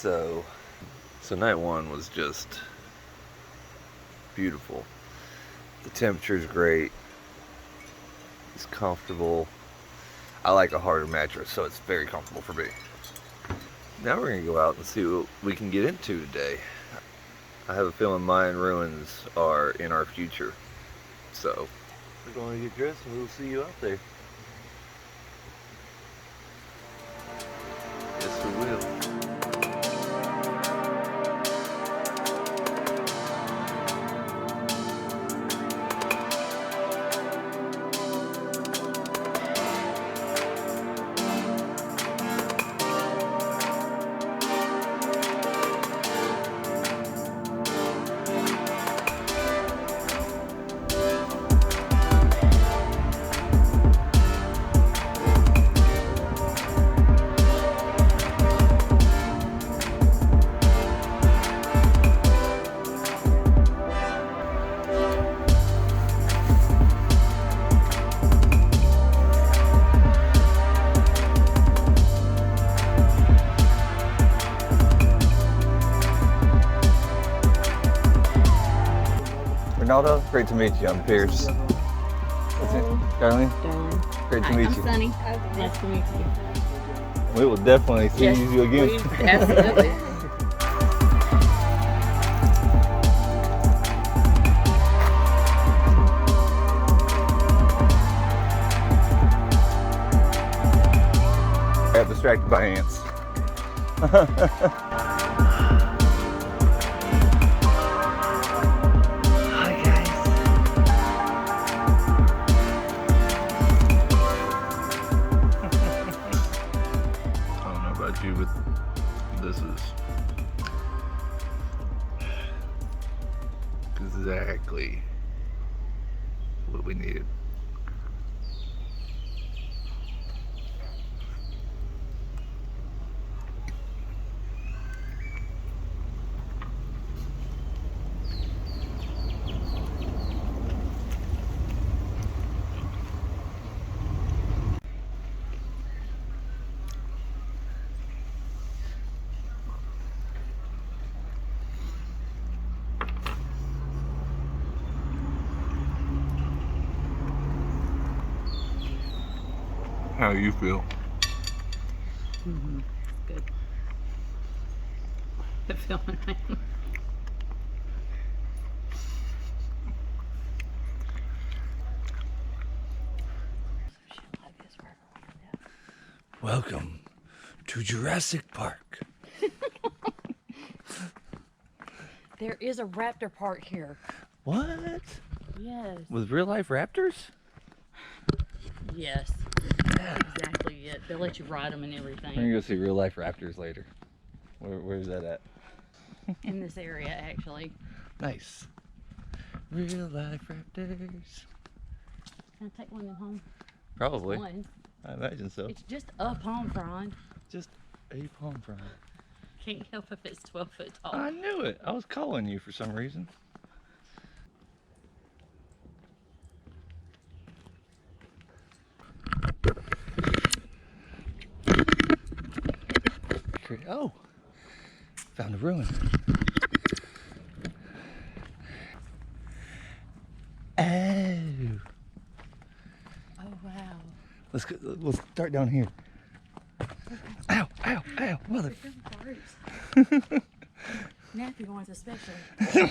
So night one was just beautiful. The temperature's great. It's comfortable. I like a harder mattress, so it's very comfortable for me. Now we're gonna go out and see what we can get into today. I have a feeling Mayan Ruins are in our future. So we're going to get dressed and we'll see you out there. Yes, we will. Ronaldo, great to meet you. I'm Pierce. That's it. Darlene? Darlene. Great to Hi, meet I'm you. Sunny. Nice to meet you. We will definitely see you again. Absolutely. I got distracted by ants. But this is exactly what we needed. How do you feel? Good. I feel it. Welcome to Jurassic Park. There is a raptor park here. What? Yes. With real life raptors? Yes. Exactly it. They'll let you ride them and We're everything. gonna go see real life raptors later. Where's that at? In this area, actually. Nice. Real life raptors. Can I take one home? Probably. One. I imagine so. It's just a palm frond. Just a palm frond. Can't help if it's 12 foot tall. I knew it. I was calling you for some reason. Oh, found a ruin. Oh. Oh, wow. Let's go. Let's start down here. Ow! Ow! Ow! Mother. Nappy ones especially. So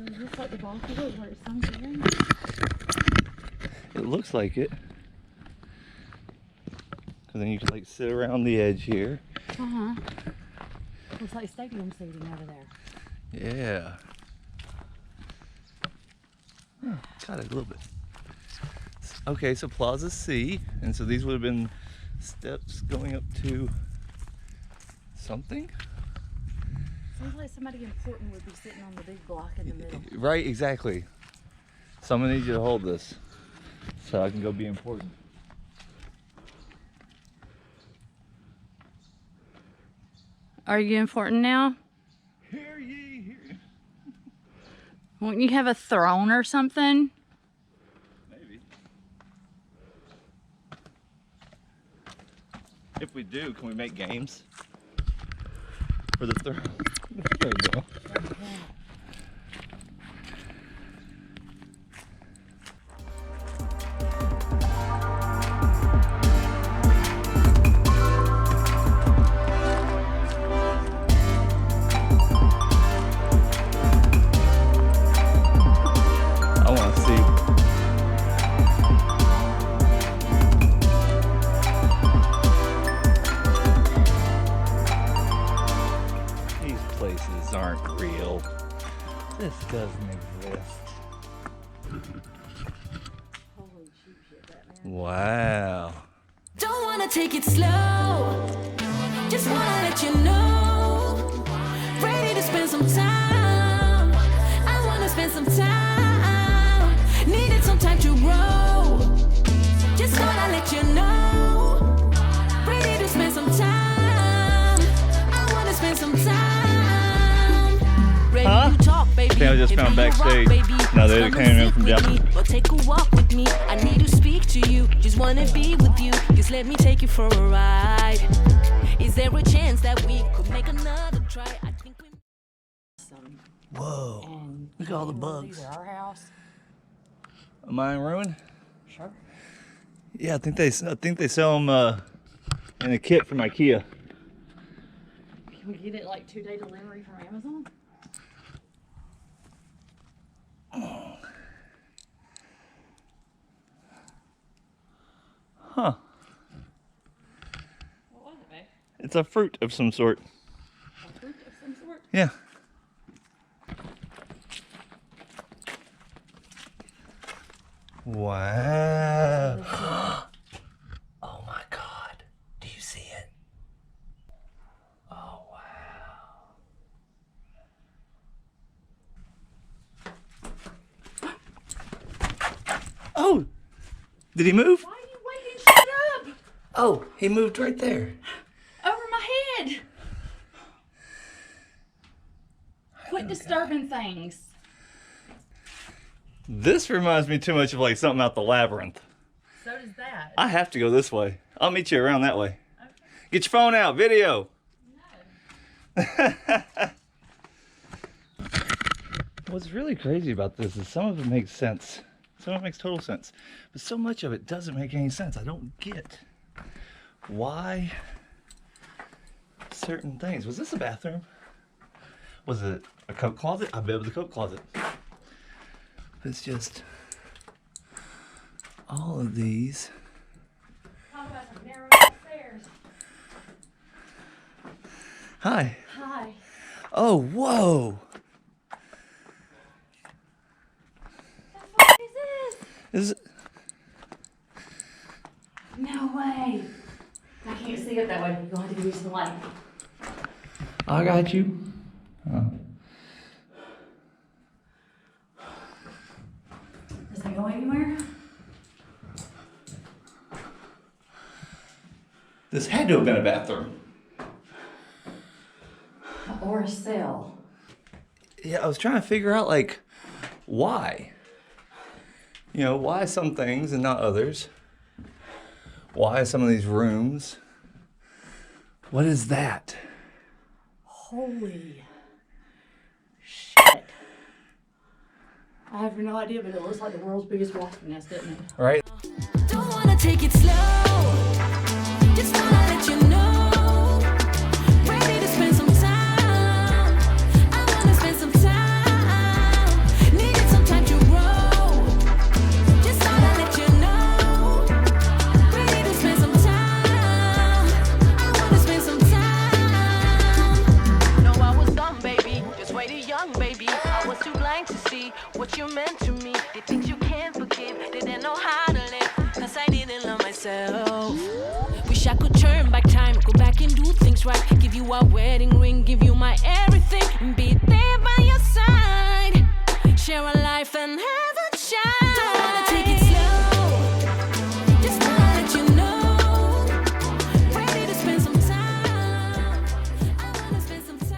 is this like the ball field where it's sunk in? It looks like it. Because then you can like sit around the edge here. Uh-huh. Looks like stadium seating over there. Yeah. Got it a little bit. Okay, so Plaza C, and so these would have been steps going up to something? Seems like somebody important would be sitting on the big block in the middle. Right, exactly. So I'm gonna need you to hold this so I can go be important. Are you important now? Hear ye, hear ye. Wouldn't you have a throne or something? Maybe. If we do, can we make games for the throw? There we go. I want to see. These places aren't real. This doesn't exist. Holy shit, Batman. Wow. Don't wanna take it slow, just wanna let you know. Ready to spend some time, I wanna spend some time. Needed some time to grow, just wanna let you know. Ready to spend some time, I wanna spend some time. Ready to talk, baby. I just found backstage. No, they came in from Japan. Or take a walk with me. I need to speak to you. Just wanna be with you. Just let me take you for a ride. Is there a chance that we could make another try? I think we. Some, Whoa. and Look at all the these bugs. are our house. A Mayan Ruin? Sure. Yeah, I think they sell them in a kit from IKEA. Can we get it like 2-day delivery from Amazon? Huh. What was it, babe? It's a fruit of some sort. A fruit of some sort? Yeah. Wow. Oh my God. Do you see it? Oh wow. Oh, did he move? Why are you waiting? Shut up! Oh, he moved right there. Over my head! Quit disturbing things. This reminds me too much of like something out the labyrinth. So does that. I have to go this way. I'll meet you around that way. Okay. Get your phone out, video. No. What's really crazy about this is some of it makes sense. Some of it makes total sense. But so much of it doesn't make any sense. I don't get why certain things. Was this a bathroom? Was it a coat closet? I bet it was a coat closet. It's just all of these. Talk about some narrow stairs. Hi. Hi. Oh, whoa. The fuck is this? Is it? No way. I can't see it that way. You're going to have to use the light. I got you. Oh. Does it go anywhere? This had to have been a bathroom. Or a cell. Yeah, I was trying to figure out, like, why? You know, why some things and not others? Why some of these rooms? What is that? Holy shit. I have no idea, but it looks like the world's biggest wasp nest, doesn't it? Right? Don't wanna take it slow, just wanna let you know. Ready to spend some time, I wanna spend some time. Needed some time to grow, just wanna let you know. Ready to spend some time, I wanna spend some time. No, I was dumb, baby, just way too young, baby. I was too blind to see what you meant to me. The things you can't forgive, didn't know how to live, cause I didn't love myself. Wish I could turn back time, go back and do things right. Give you a wedding ring, give you my everything, and be there by your side. Share a life and have a child. Don't wanna take it slow, just wanna let you know. Ready to spend some time, I wanna spend some time.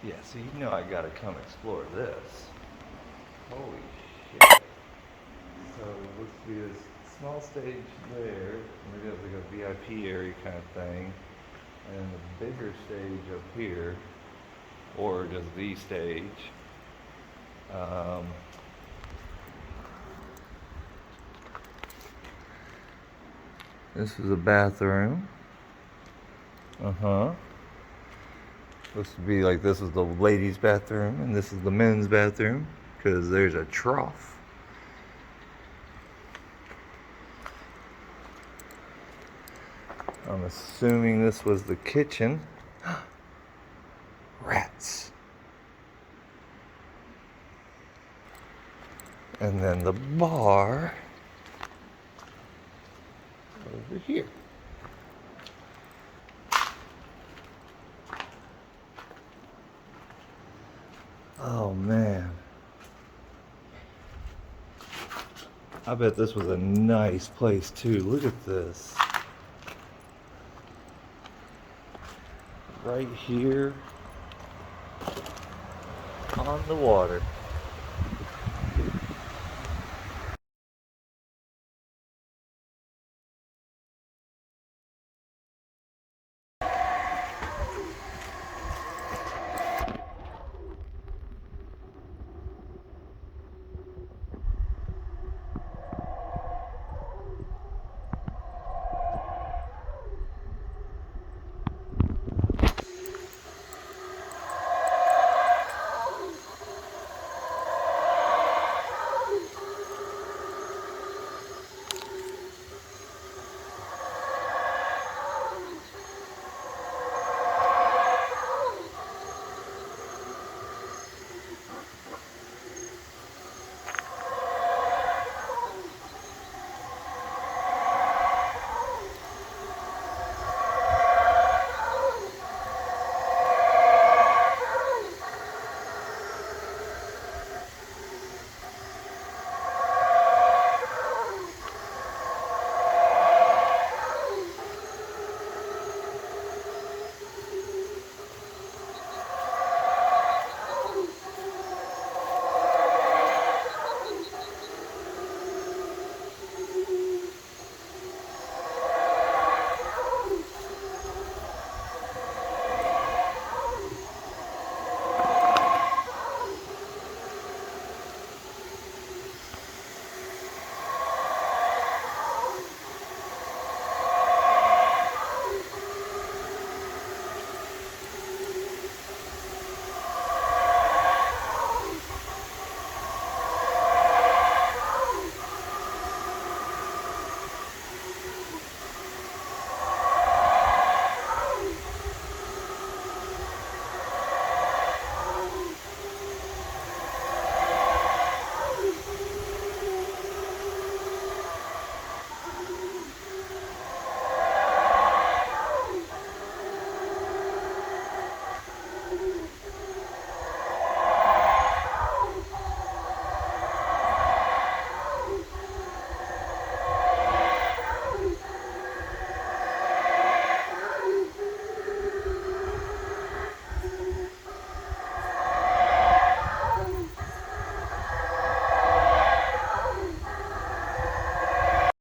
Yeah, so you know I gotta come explore this. Holy shit. So let's do this small stage there. Maybe that's like a VIP area kind of thing. And the bigger stage up here. Or just the stage. This is a bathroom. Supposed to be like this is the ladies' bathroom and this is the men's bathroom because there's a trough. I'm assuming this was the kitchen. Rats. And then the bar over here. Oh man. I bet this was a nice place too. Look at this. Right here on the water.